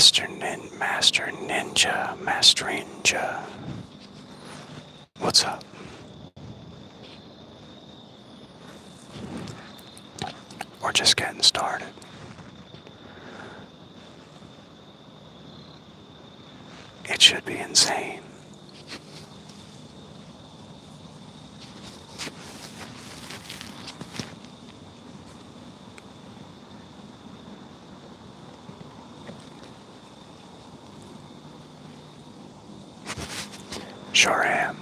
Master Ninja. What's up? We're just getting started. It should be insane. Sure am.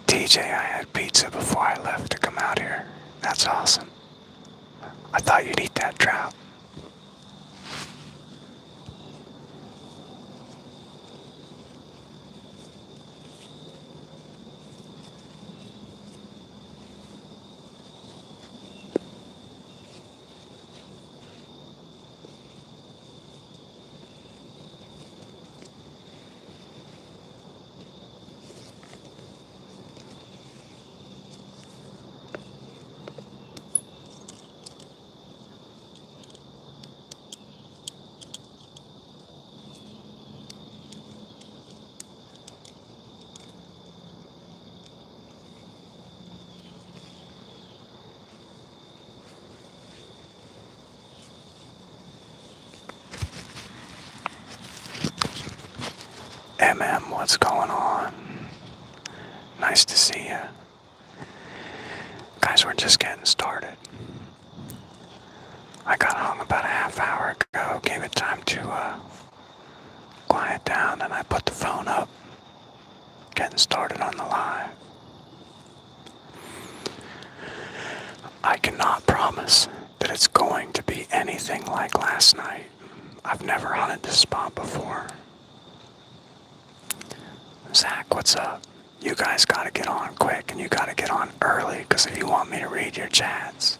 TJ, I had pizza before I left to come out here. That's awesome. I thought you'd eat that trout. MM, what's going on? Nice to see you. Guys, we're just getting started. I got home about a half hour ago, gave it time to quiet down, and I put the phone up, getting started on the live. I cannot promise that it's going to be anything like last night. I've never hunted this spot before. Zach, what's up? You guys gotta get on quick, and you gotta get on early, because if you want me to read your chats,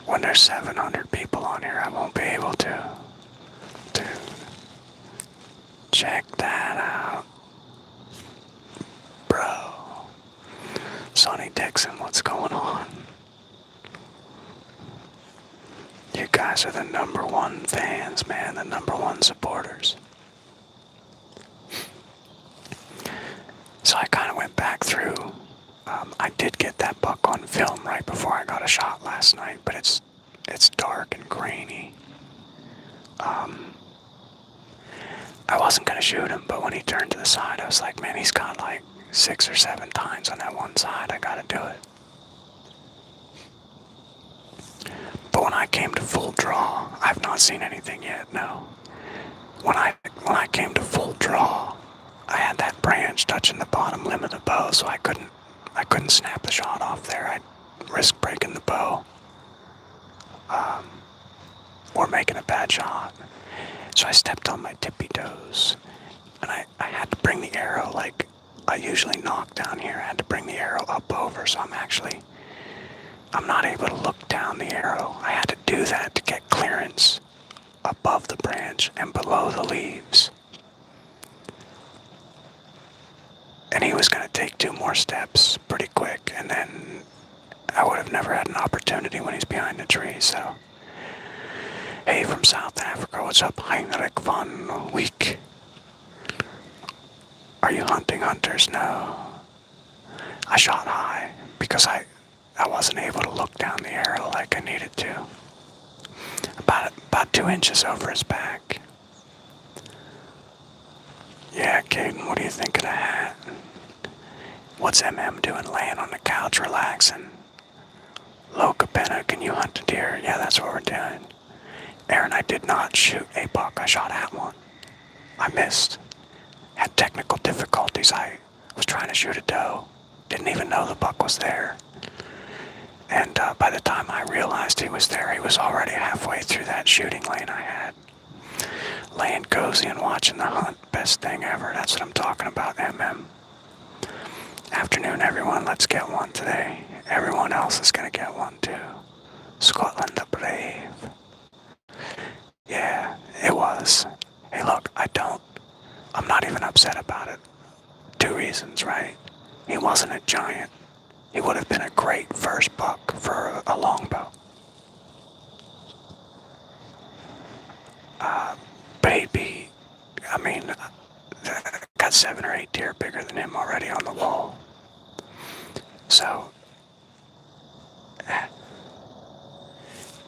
when there's 700 people on here, I won't be able to. Dude, check that out. Bro. Sonny Dixon, what's going on? You guys are the #1 fans, man, the #1 supporters. So I kind of went back through. I did get that buck on film right before I got a shot last night, but it's dark and grainy. I wasn't gonna shoot him, but when he turned to the side, I was like, man, he's got like 6 or 7 tines on that one side. I gotta do it. But when I came to full draw, I've not seen anything yet. No. When I came to full draw, I had that branch touching the bottom limb of the bow, so I couldn't snap the shot off there. I'd risk breaking the bow, or making a bad shot. So I stepped on my tippy toes, and I had to bring the arrow like I usually knock down here. I had to bring the arrow up over, so I'm not able to look down the arrow. I had to do that to get clearance above the branch and below the leaves. And he was going to take 2 more steps pretty quick, and then I would have never had an opportunity when he's behind the tree, so. Hey, from South Africa, what's up, Heinrich von Week? Are you hunting hunters? No. I shot high because I wasn't able to look down the arrow like I needed to. About 2 inches over his back. Yeah, Caden, what do you think of the hat? What's MM doing laying on the couch relaxing? Loca Penna, can you hunt a deer? Yeah, that's what we're doing. Aaron, I did not shoot a buck. I shot at one. I missed. Had technical difficulties. I was trying to shoot a doe. Didn't even know the buck was there. And by the time I realized he was there, he was already halfway through that shooting lane I had. Laying cozy and watching the hunt, best thing ever. That's what I'm talking about, MM. Afternoon, everyone. Let's get one today. Everyone else is gonna get one too. Scotland the Brave. Yeah, it was. Hey, look, I'm not even upset about it. Two reasons, right? He wasn't a giant. He would have been a great first buck for a longbow. But he'd be, I mean, got 7 or 8 deer bigger than him already on the wall. So,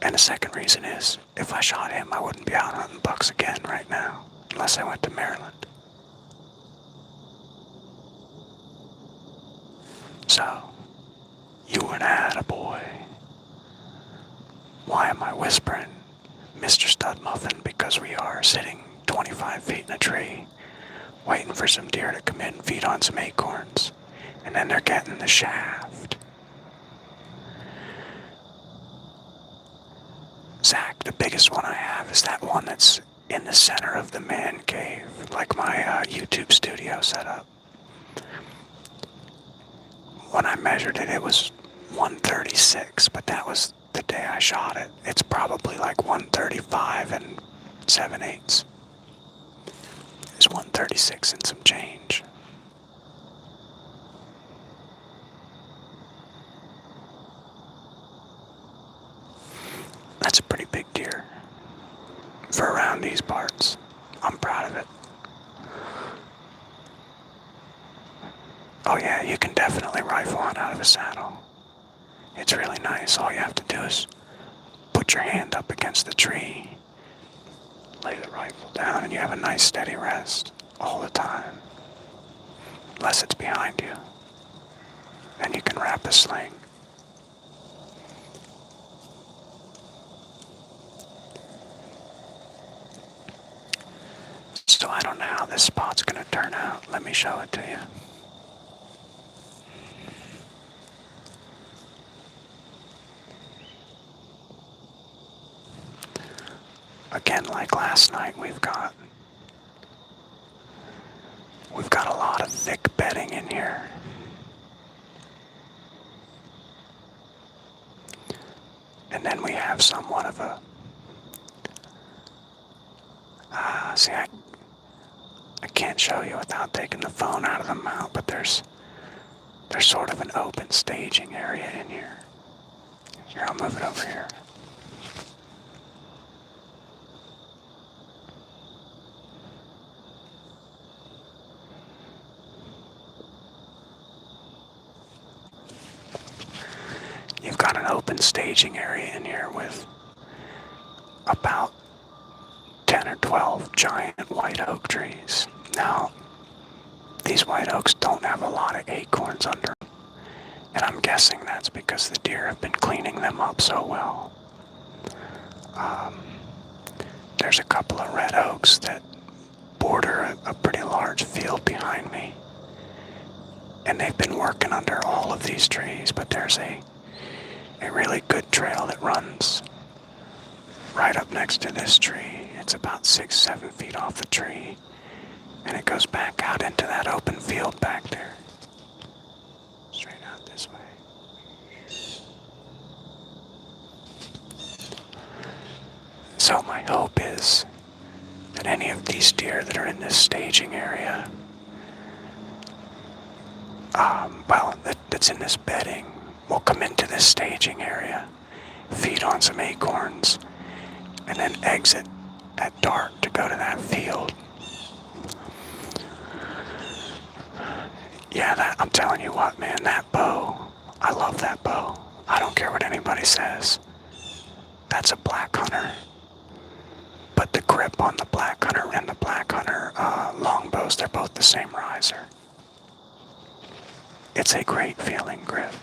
and the second reason is, if I shot him, I wouldn't be out hunting bucks again right now, unless I went to Maryland. So, you an attaboy. Why am I whispering, Mr. Stud Muffin? Because we are sitting 25 feet in a tree, waiting for some deer to come in and feed on some acorns. And then they're getting the shaft. Zach, the biggest one I have is that one that's in the center of the man cave, like my YouTube studio setup. When I measured it, it was 136, but that was the day I shot it. It's probably like 135 and 7/8. It's 136 and some change. That's a pretty big deer for around these parts. I'm proud of it. Oh yeah, you can definitely rifle hunt out of a saddle. It's really nice. All you have to do is put your hand up against the tree, lay the rifle down, and you have a nice steady rest all the time. Unless it's behind you. Then you can wrap a sling. So I don't know how this spot's gonna turn out. Let me show it to you. Again, like last night, we've got a lot of thick bedding in here. And then we have somewhat of a, see, I can't show you without taking the phone out of the mount, but there's sort of an open staging area in here. Here, I'll move it over here. You've got an open staging area in here with about 10 or 12 giant white oak trees. Now, these white oaks don't have a lot of acorns under them, and I'm guessing that's because the deer have been cleaning them up so well. There's a couple of red oaks that border a pretty large field behind me, and they've been working under all of these trees, but there's a really good trail that runs right up next to this tree. It's about 6-7 feet off the tree, and it goes back out into that open field back there. Straight out this way. So my hope is that any of these deer that are in this staging area, that's in this bedding, will come into this staging area, feed on some acorns, and then exit at dark to go to that field. Yeah, I'm telling you what, man, that bow, I love that bow. I don't care what anybody says. That's a black hunter. But the grip on the black hunter and the black hunter longbows, they're both the same riser. It's a great feeling grip.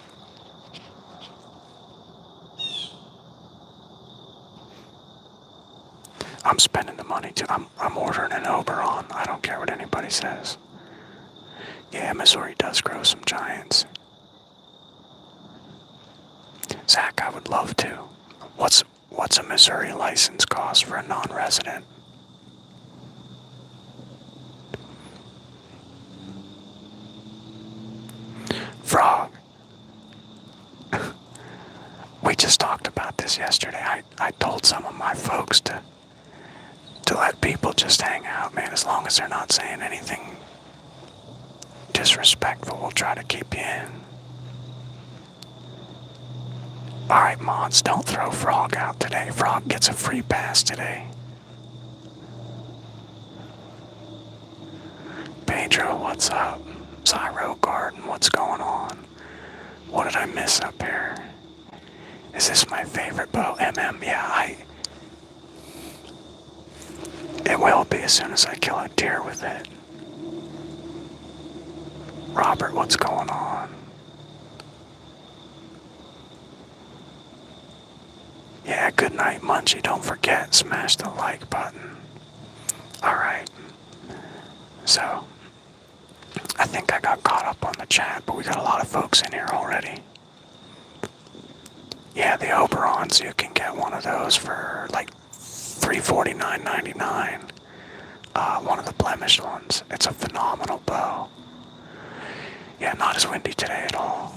I'm spending the money too. I'm ordering an Oberon. I don't care what anybody says. Yeah, Missouri does grow some giants. Zach, I would love to. What's a Missouri license cost for a non-resident? Frog. We just talked about this yesterday. I told some of my folks to let people just hang out, man, as long as they're not saying anything disrespectful. We'll try to keep you in. Alright, mods, don't throw Frog out today. Frog gets a free pass today. Pedro, what's up? Zyro Garden, what's going on? What did I miss up here? Is this my favorite bow? Yeah, it will be as soon as I kill a deer with it. Robert, what's going on? Yeah, good night, Munchie. Don't forget, smash the like button. Alright. So, I think I got caught up on the chat, but we got a lot of folks in here already. Yeah, the Oberons, you can get one of those for like $349.99. One of the blemished ones. It's a phenomenal bow. Yeah, not as windy today at all.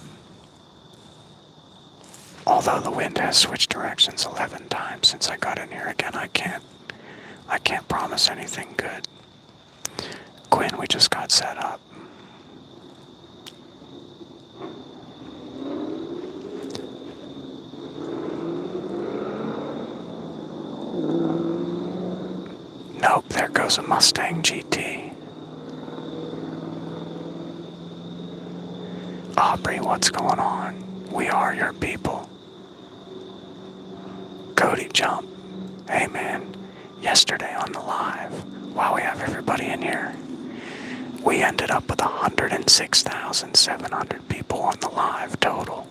Although the wind has switched directions 11 times since I got in here again, I can't promise anything good. Quinn, we just got set up. Nope, there goes a Mustang GT. Aubrey, what's going on? We are your people. Cody Jump. Hey man, yesterday on the live, while we have everybody in here, we ended up with 106,700 people on the live total.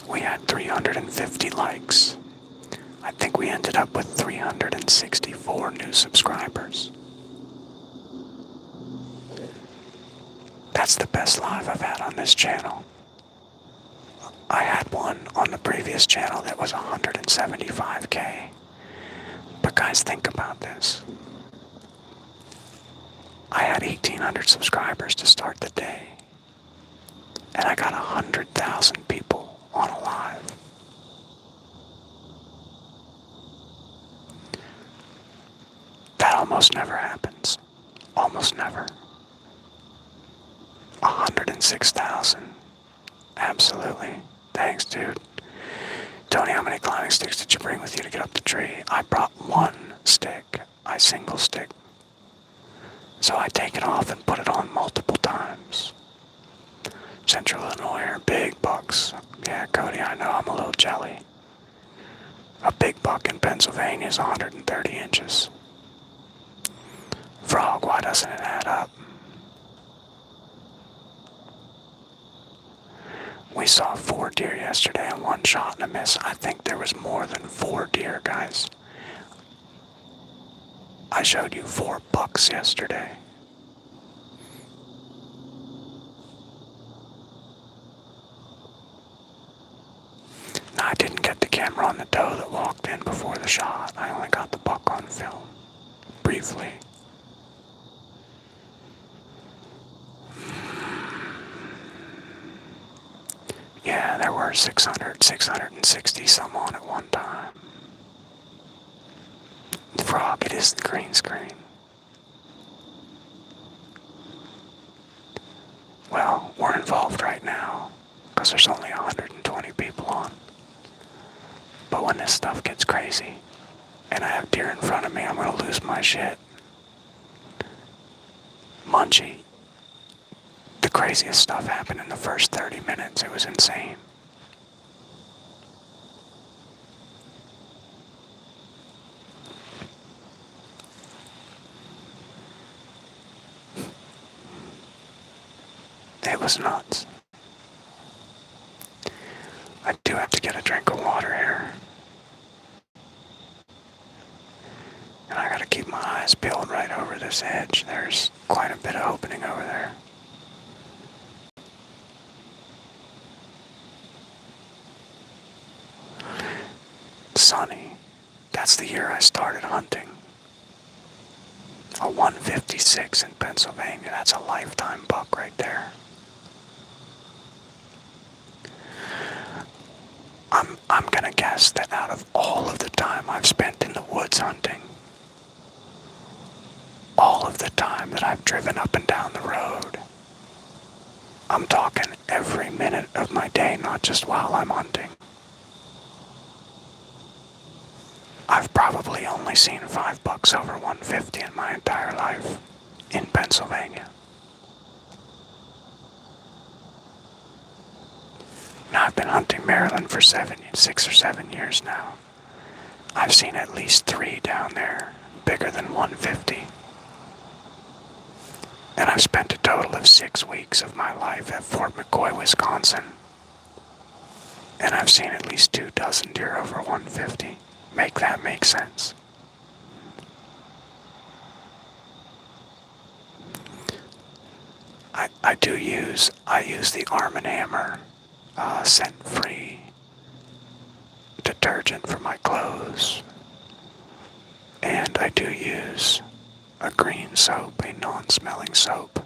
We had 350 likes. I think we ended up with 364 new subscribers. That's the best live I've had on this channel. I had one on the previous channel that was 175K. But guys, think about this. I had 1,800 subscribers to start the day. And I got 100,000 people on a live. That almost never happens. Almost never. 106,000. Absolutely. Thanks, dude. Tony, how many climbing sticks did you bring with you to get up the tree? I brought one stick. I single stick. So I take it off and put it on multiple times. Central Illinois are big bucks. Yeah, Cody, I know, I'm a little jelly. A big buck in Pennsylvania is 130 inches. Frog, why doesn't it add up? We saw 4 deer yesterday and 1 shot and a miss. I think there was more than 4 deer, guys. I showed you 4 bucks yesterday. I didn't get the camera on the doe that walked in before the shot. I only got the buck on film. Briefly. Yeah, there were 660 some on at one time. Frog, it is the green screen. Well, we're involved right now, because there's only 120 people on. But when this stuff gets crazy, and I have deer in front of me, I'm gonna lose my shit. Munchie. The craziest stuff happened in the first 30 minutes. It was insane. It was nuts. I do have to get a drink of water here. And I gotta keep my eyes peeled right over this edge. There's quite a bit of opening over there. Sunny. That's the year I started hunting. A 156 in Pennsylvania. That's a lifetime buck right there. I'm talking every minute of my day, not just while I'm hunting. I've probably only seen 5 bucks over 150 in my entire life in Pennsylvania. Now I've been hunting Maryland for 6 or 7 years now. I've seen at least 3 down there, bigger than 150. And I've spent a total of 6 weeks of my life at Fort McCoy, Wisconsin. And I've seen at least 2 dozen deer over 150. Make that make sense. I use the Arm & Hammer scent-free detergent for my clothes. And I do use a green soap, a non-smelling soap.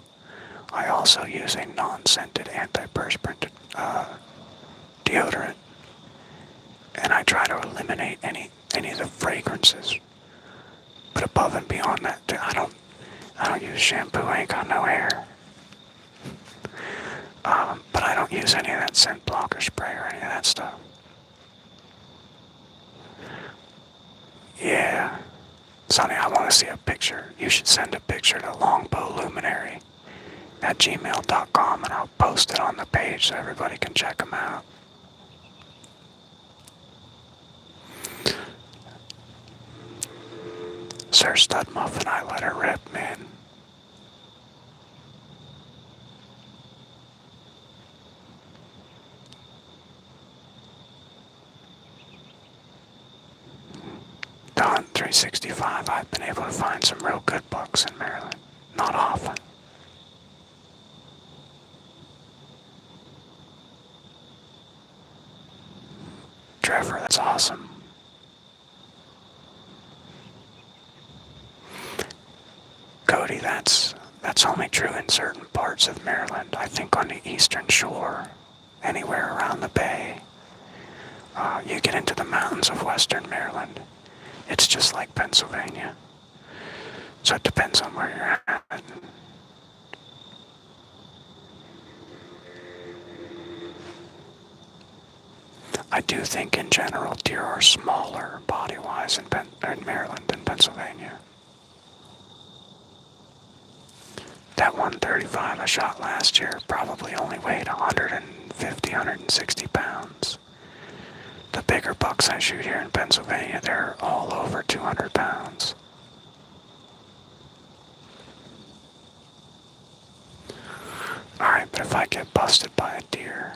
I also use a non-scented antiperspirant deodorant. And I try to eliminate any of the fragrances. But above and beyond that, I don't use shampoo. I ain't got no hair. But I don't use any of that scent blocker spray or any of that stuff. Yeah. Sonny, I want to see a picture. You should send a picture to longbowluminary@gmail.com and I'll post it on the page so everybody can check them out. Sir Stud Muffin, I let her rip, man. Don 365, I've been able to find some real good bucks in Maryland. Not often. Trevor, that's awesome. Cody, that's only true in certain parts of Maryland. I think on the eastern shore, anywhere around the bay, you get into the mountains of western Maryland. It's just like Pennsylvania. So it depends on where you're at. I do think in general deer are smaller body-wise in Maryland than Pennsylvania. That 135 I shot last year probably only weighed 150, 160 pounds. The bigger bucks I shoot here in Pennsylvania, they're all over 200 pounds. Alright, but if I get busted by a deer,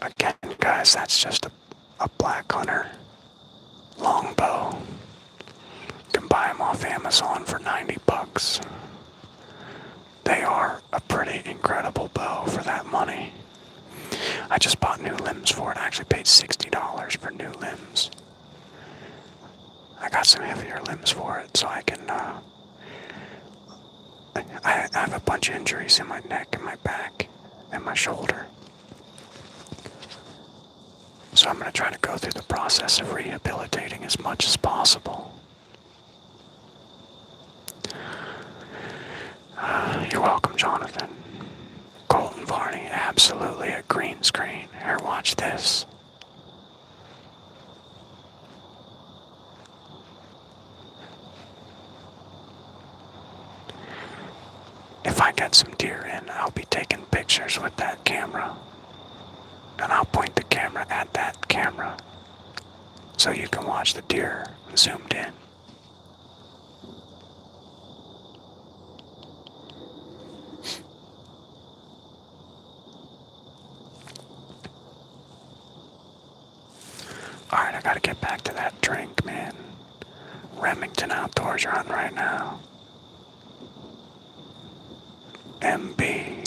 again, guys, that's just a black hunter longbow. You can buy them off Amazon for 90 bucks. They are a pretty incredible bow for that money. I just bought new limbs for it. I actually paid $60 for new limbs. I got some heavier limbs for it so I can, I have a bunch of injuries in my neck and my back and my shoulder. So I'm going to try to go through the process of rehabilitating as much as possible. You're welcome, Jonathan. Colton Varney, absolutely a green screen. Here, watch this. If I get some deer in, I'll be taking pictures with that camera. And I'll point the camera at that camera so you can watch the deer zoomed in. Alright, I gotta get back to that drink, man. Remington Outdoors you're on right now. MB.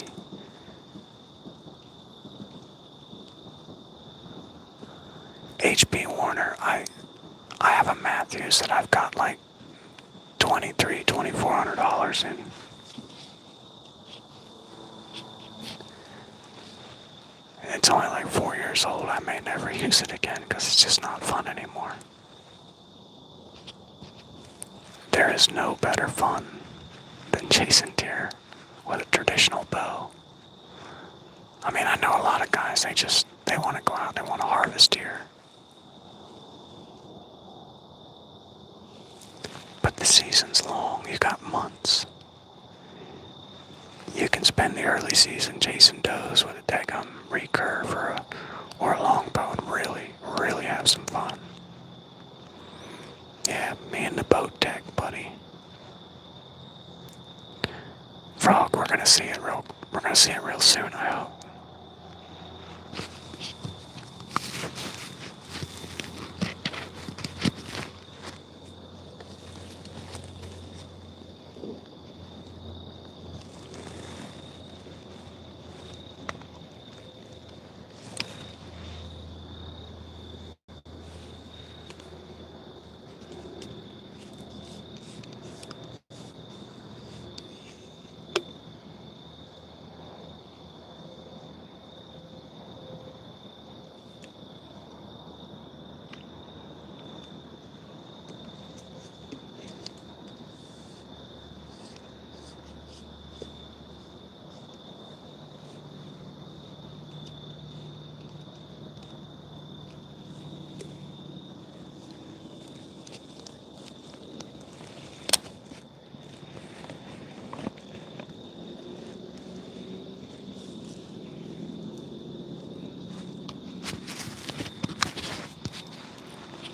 HB Warner, I have a Matthews that I've got like $2,400 in. It's only like 4 years old. I may never use it again because it's just not fun anymore. There is no better fun than chasing deer with a traditional bow. I mean, I know a lot of guys, they want to go out, they want to harvest deer. But the season's long, you got months. You can spend the early season chasing does with a daggum recurve or a longbow and really have some fun. Yeah, me and the boat deck, buddy. Frog, we're gonna see it real soon, I hope.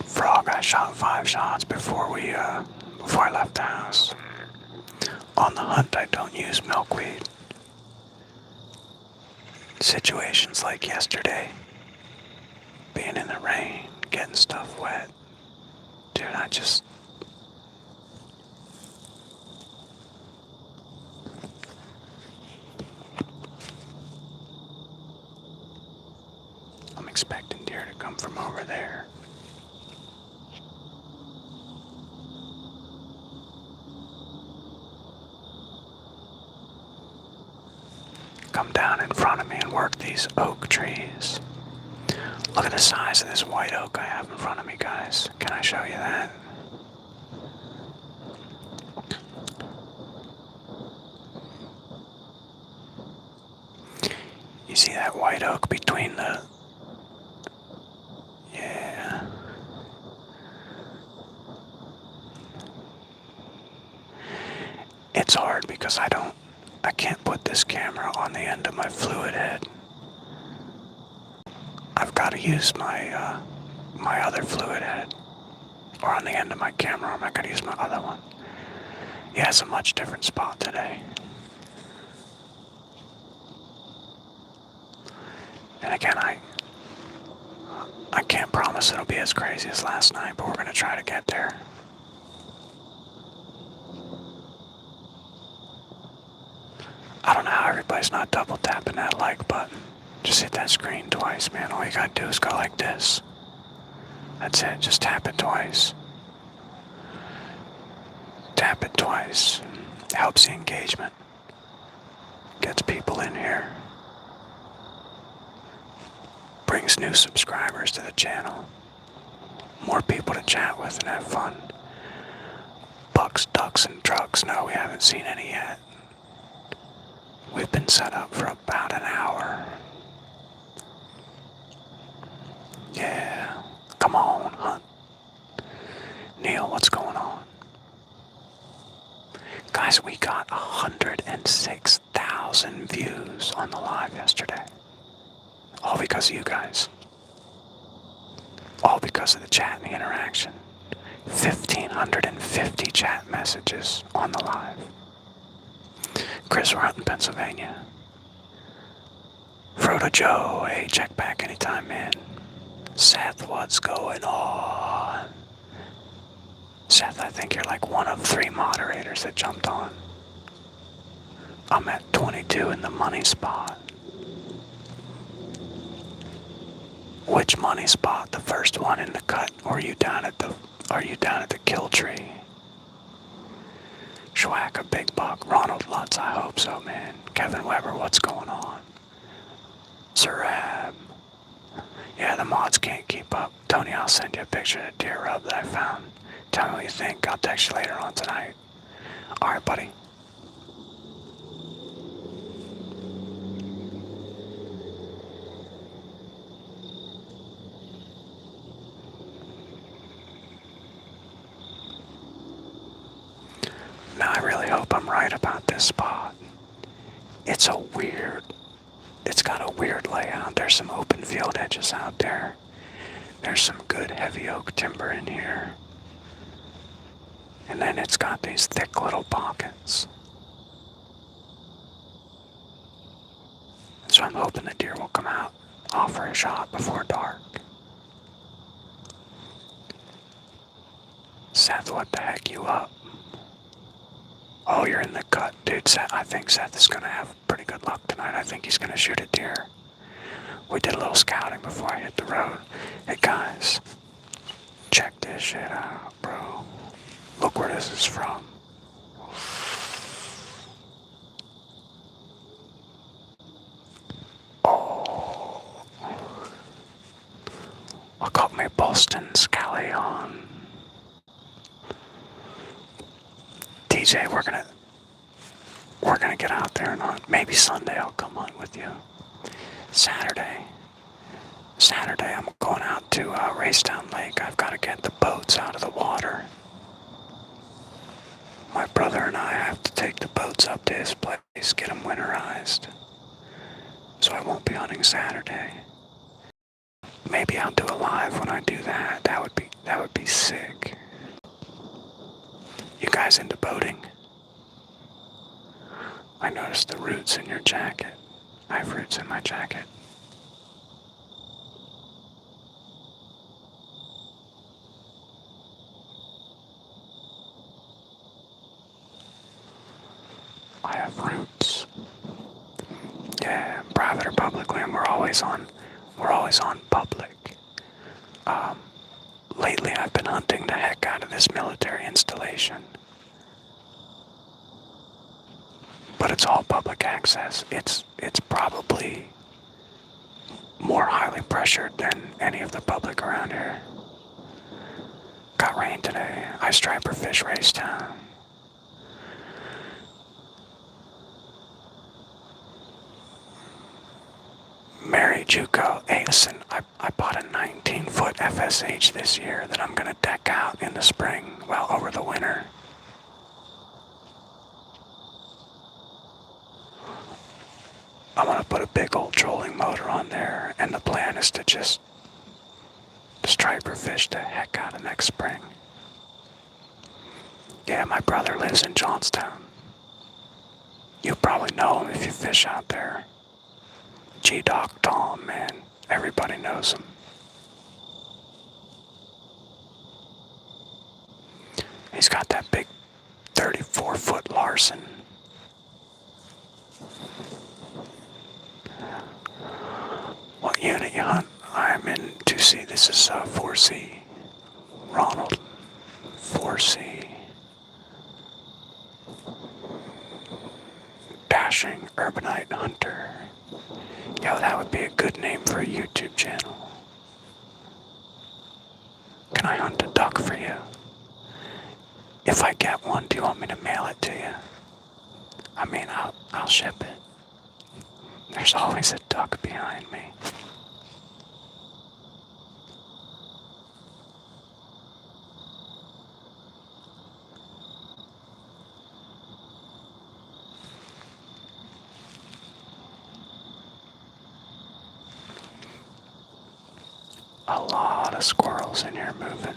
Frog, I shot 5 shots before I left the house. On the hunt, I don't use milkweed. Situations like yesterday, being in the rain, getting stuff wet. Dude, I'm expecting deer to come from over there. Come down in front of me and work these oak trees. Look at the size of this white oak I have in front of me, guys. Can I show you that? You see that white oak between the... Yeah. It's hard because I can't put this camera on the end of my fluid head. I've got to use my other fluid head, or on the end of my camera. I'm not going to use my other one. Yeah, it's a much different spot today. And again, I can't promise it'll be as crazy as last night, but we're going to try to get there. I don't know how everybody's not double tapping that like button. Just hit that screen twice, man. All you gotta do is go like this. That's it, just tap it twice. Tap it twice. Helps the engagement. Gets people in here. Brings new subscribers to the channel. More people to chat with and have fun. Bucks, ducks, and trucks. No, we haven't seen any yet. We've been set up for about an hour. Yeah, come on, hunt. Neil, what's going on? Guys, we got 106,000 views on the live yesterday. All because of you guys. All because of the chat and the interaction. 1,550 chat messages on the live. Chris, we're out in Pennsylvania. Frodo Joe, hey, check back anytime, man. Seth, what's going on? Seth, I think you're like one of 3 moderators that jumped on. I'm at 22 in the money spot. Which money spot? The first one in the cut, or are you down at the kill tree? Schwack, a big buck. Ronald Lutz, I hope so, man. Kevin Weber, what's going on? Zerab. Yeah, the mods can't keep up. Tony, I'll send you a picture of the deer rub that I found. Tell me what you think. I'll text you later on tonight. Alright, buddy. Now, I really hope I'm right about this spot. It's got a weird layout. There's some open field edges out there. There's some good heavy oak timber in here. And then it's got these thick little pockets. So I'm hoping the deer will come out, offer a shot before dark. Seth, what the heck, you up? Oh, you're in the cut. Dude, Seth, I think Seth is going to have pretty good luck tonight. I think he's going to shoot a deer. We did a little scouting before I hit the road. Hey, guys, check this shit out, bro. Look where this is from. Oh. I got my Boston Scallion. TJ, we're gonna get out there and hunt. Maybe Sunday I'll come hunt with you. Saturday I'm going out to Racetown Lake. I've got to get the boats out of the water. My brother and I have to take the boats up to his place, get them winterized. So I won't be hunting Saturday. Maybe I'll do a live when I do that. That would be sick. You guys into boating? I noticed the roots in your jacket. I have roots in my jacket. I have roots. Yeah, private or public land, we're always on public. Lately I've been hunting the heck out of this military installation. But it's all public access. It's probably more highly pressured than any of the public around here. Got rain today. I striper fish Racetown. Mary Juco. Hey, listen, I bought a 19-foot FSH this year that I'm gonna deck out in the spring, well, over the winter. I'm gonna put a big old trolling motor on there, and the plan is to just striper fish the heck out of next spring. Yeah, my brother lives in Johnstown. You probably know him if you fish out there. G-Doc Tom, man. Everybody knows him. He's got that big 34-foot Larson. What unit you hunt? I'm in 2C. This is 4C. Ronald. 4C. Dashing Urbanite Hunter. Yo, that would be a good name for a YouTube channel. Can I hunt a duck for you? If I get one, do you want me to mail it to you? I mean, I'll ship it. There's always a duck behind me. A lot of squirrels in here moving.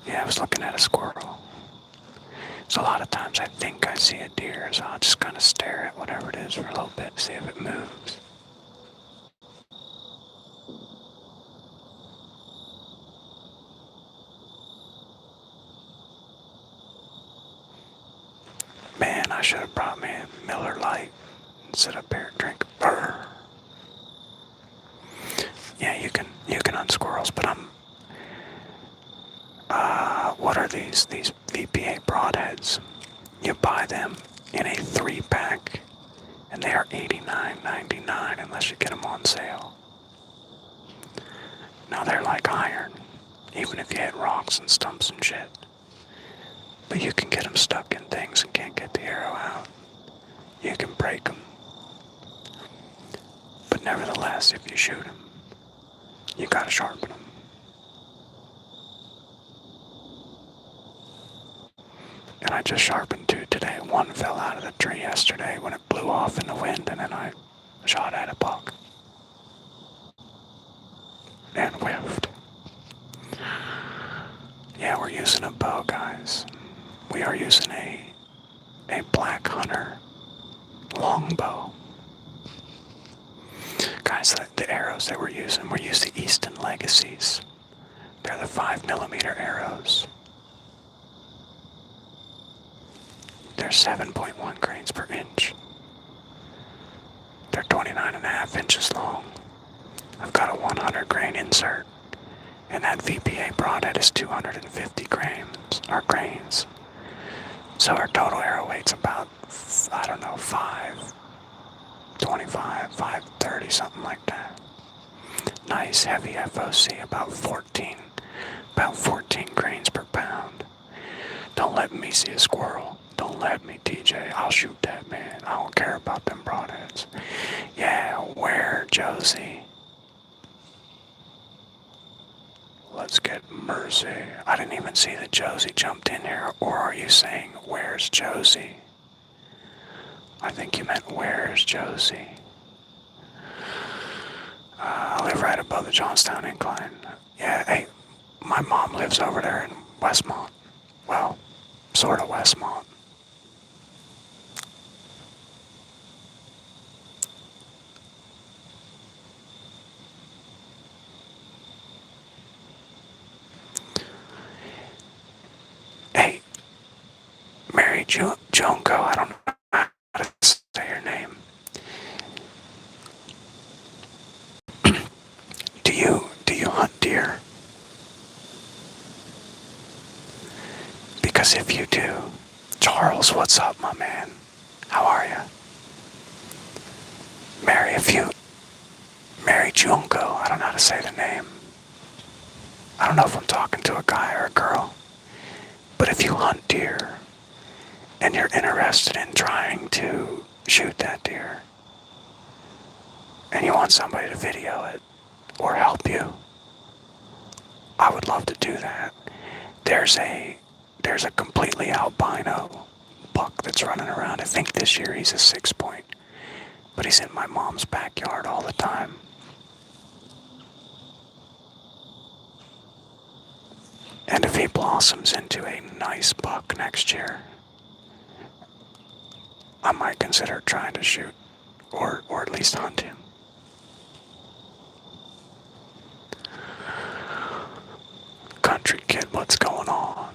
Yeah, I was looking at a squirrel. So a lot of times I think I see a deer, so I'll just kind of stare at whatever it is for a little bit, see if it moves. Man, I should have brought me a Miller Lite and sit up here and drink. Brr. squirrels, but what are these? These VPA broadheads. You buy them in a 3-pack, and they are $89.99 unless you get them on sale. Now they're like iron, even if you hit rocks and stumps and shit. But you can get them stuck in things and can't get the arrow out. You can break them. But nevertheless, if you shoot them, you gotta sharpen them. And I just sharpened 2 today. One fell out of the tree yesterday when it blew off in the wind, and then I shot at a buck. And whiffed. Yeah, we're using a bow, guys. We are using a Black Hunter longbow. Guys, the arrows that we're using the Easton Legacies. They're the 5mm arrows. They're 7.1 grains per inch. They're 29.5 inches long. I've got a 100 grain insert, and that VPA broadhead is 250 grains. So our total arrow weight's about, I don't know, 525, 530, something like that. Nice heavy FOC, about 14 grains per pound. Don't let me see a squirrel. Don't let me, TJ. I'll shoot that, man. I don't care about them broadheads. Yeah, where, Josie? Let's get Mercy. I didn't even see that Josie jumped in here. Or are you saying, where's Josie? I think you meant, where's Josie? I live right above the Johnstown Incline. Yeah, hey, my mom lives over there in Westmont. Well, sort of Westmont. Hey, Mary Jonko, I don't know how to say your name. Do you hunt deer? Because if you do, Charles, what's up, my man? How are you? Mary Junko, I don't know how to say the name. I don't know if I'm talking to a guy or a girl. But if you hunt deer, and you're interested in trying to shoot that deer, and you want somebody to video it, or help you, I would love to do that. There's a completely albino buck that's running around. I think this year he's a 6-point, but he's in my mom's backyard all the time. And if he blossoms into a nice buck next year, I might consider trying to shoot, or at least hunt him. Country kid, what's going on?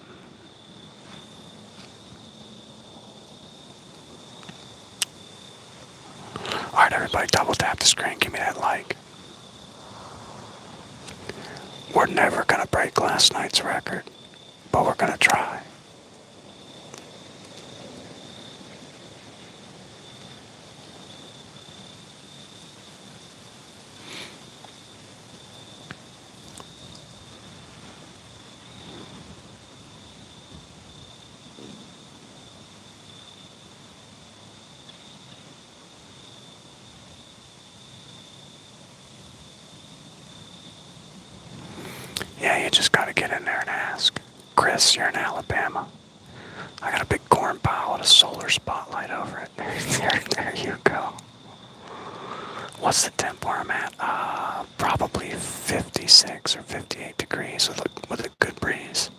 Alright, everybody, double tap the screen, give me that like. We're never gonna break last night's record, but we're gonna try. Yeah, you just gotta get in there and ask. Chris, you're in Alabama. I got a big corn pile with a solar spotlight over it. There you go. What's the temp where I'm at? Probably 56 or 58 degrees with a good breeze.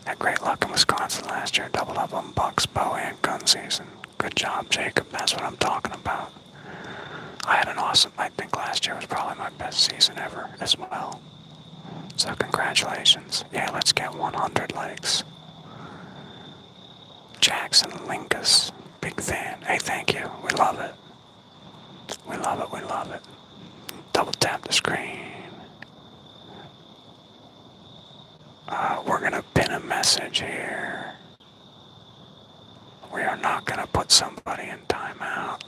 Had great luck in Wisconsin last year. Doubled up on bucks, bow, and gun season. Good job, Jacob. That's what I'm talking about. I had an awesome, I think last year was probably my best season ever as well. So congratulations. Yeah, let's get 100 likes. Jackson Linkus, big fan. Hey, thank you. We love it. We love it. We love it. Double tap the screen. We're gonna pin a message here. We are not gonna put somebody in timeout.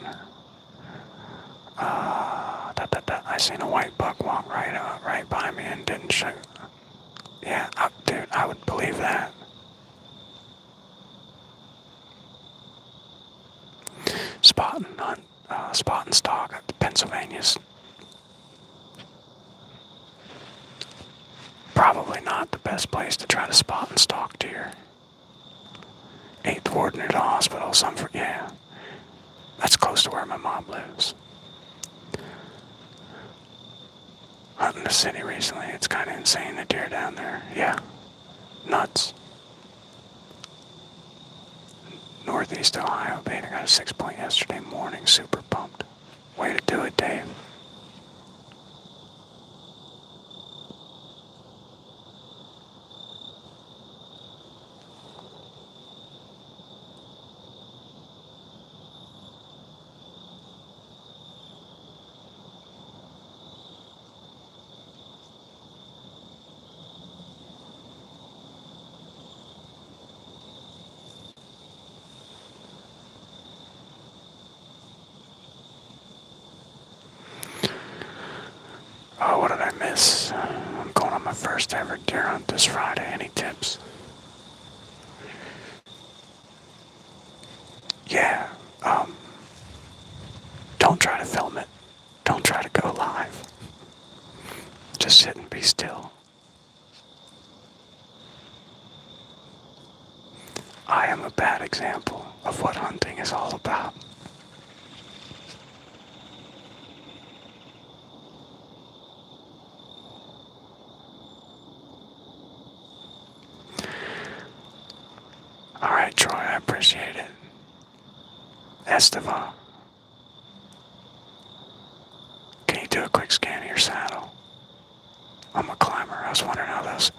I seen a white buck walk right by me and didn't shoot. Yeah, dude, I would believe that. Spot and stalk at Pennsylvania's probably not the best place to try to spot and stalk deer. 8th Coordinate Hospital, yeah. That's close to where my mom lives. Hunting the city recently, it's kind of insane, the deer down there. Yeah, nuts. Northeast Ohio beta got a 6-point yesterday morning, super pumped. Way to do it, Dave. Oh, what did I miss? I'm going on my first ever deer hunt this Friday. Any tips? Yeah, don't try to film it. Don't try to go live. Just sit and be still. I am a bad example of what hunting is all about. Alright, Troy, I appreciate it. Estevan, can you do a quick scan of your saddle? I'm a climber. I was wondering how those...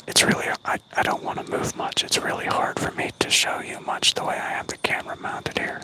It's really... I don't want to move much. It's really hard for me to show you much the way I have the camera mounted here.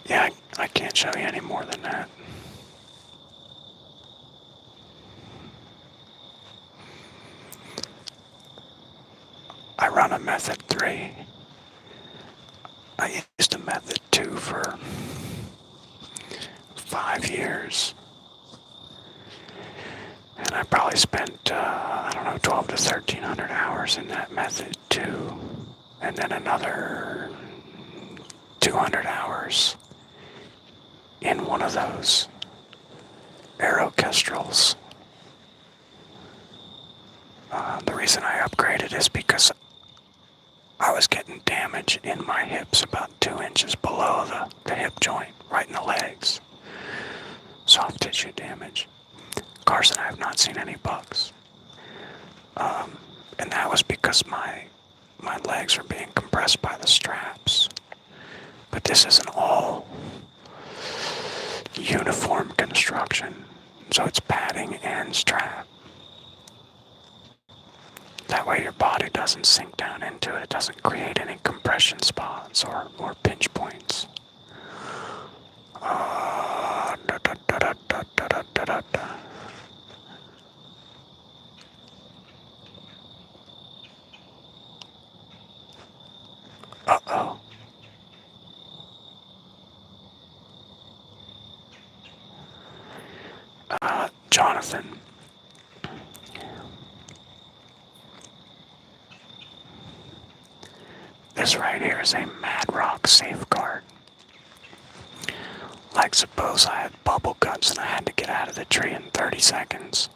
Yeah, I can't show you any more than that. I run a Method 3. I used a Method 2 for 5 years. And I probably spent, 12 to 1,300 hours in that Method 2. And then another 200 hours in one of those Aerokestrels. The reason I upgraded is because I was getting damage in my hips about 2 inches below the hip joint, right in the legs. Soft tissue damage. Carson, I have not seen any bucks. And that was because my legs are being compressed by the straps. But this is an all uniform construction, so it's padding and strap. That way your body doesn't sink down into it. It doesn't create any compression spots or pinch points. Uh-oh. Jonathan. This right here is a Mad Rock safeguard. Like suppose I had bubble guts and I had to get out of the tree in 30 seconds.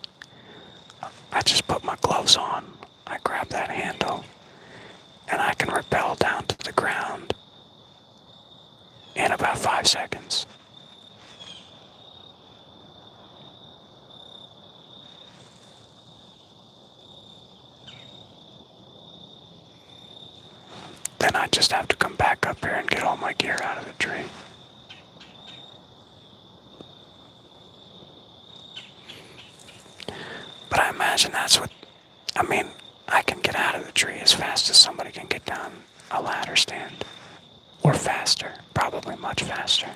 I just put my gloves on, I grab that handle, and I can rappel down to the ground in about 5 seconds. then I just have to come back up here and get all my gear out of the tree. But I imagine that's what, I mean, I can get out of the tree as fast as somebody can get down a ladder stand. Or faster, probably much faster.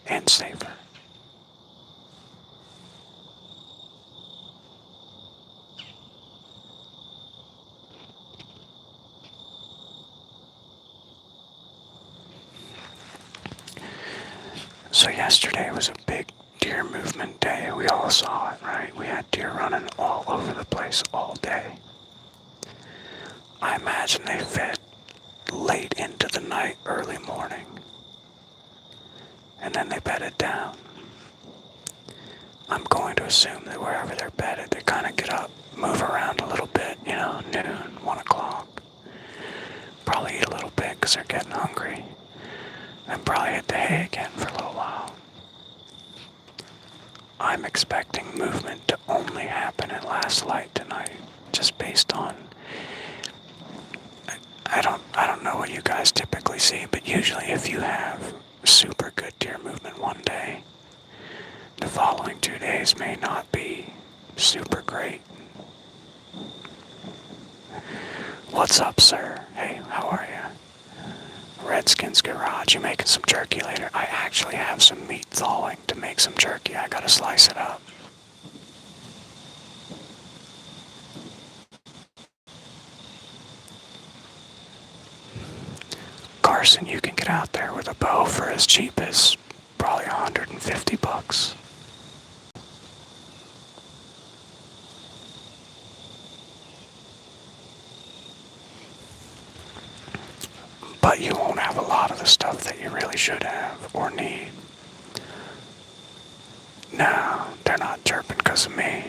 And safer. So yesterday was a big deer movement day. We all saw it, right? We had deer running all over the place all day. I imagine they fed late into the night, early morning. And then they bedded down. I'm going to assume that wherever they're bedded, they kind of get up, move around a little bit, noon, 1 o'clock. Probably eat a little bit because they're getting hungry. And probably hit the hay again for a little while. I'm expecting movement to only happen at last light tonight, just based on, I don't know what you guys typically see, but usually if you have super good deer movement one day, the following 2 days may not be super great. What's up, sir? Hey, how are you? Redskins Garage, you making some jerky later? I actually have some meat thawing to make some jerky. I gotta slice it up. Carson, you can get out there with a bow for as cheap as probably $150. But you won't have a lot of the stuff that you really should have or need. No, they're not chirping because of me.